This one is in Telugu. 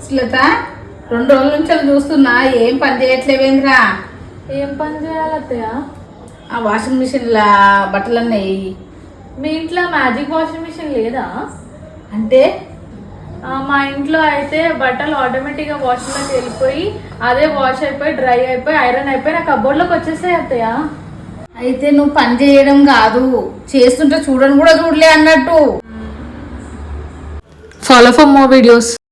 శ్లత 2 రోజుల నుంచి చూస్తున్నా ఏం పని చేయట్లేవేంద్రా? ఏం పని చేయాలి అత్తయ్య? ఆ వాషింగ్ మిషన్లా బట్టలన్నీ. మీ ఇంట్లో మ్యాజిక్ వాషింగ్ మిషన్ లేదా? అంటే మా ఇంట్లో అయితే బట్టలు ఆటోమేటిక్గా వాషింగ్లోకి వెళ్ళిపోయి అదే వాష్ అయిపోయి డ్రై అయిపోయి ఐరన్ అయిపోయి నా కబోర్డ్లోకి వచ్చేసాయి అత్తయ్య. అయితే నువ్వు పని చేయడం కాదు, చేస్తుంటే చూడని కూడా చూడలే అన్నట్టు. Follow for more videos.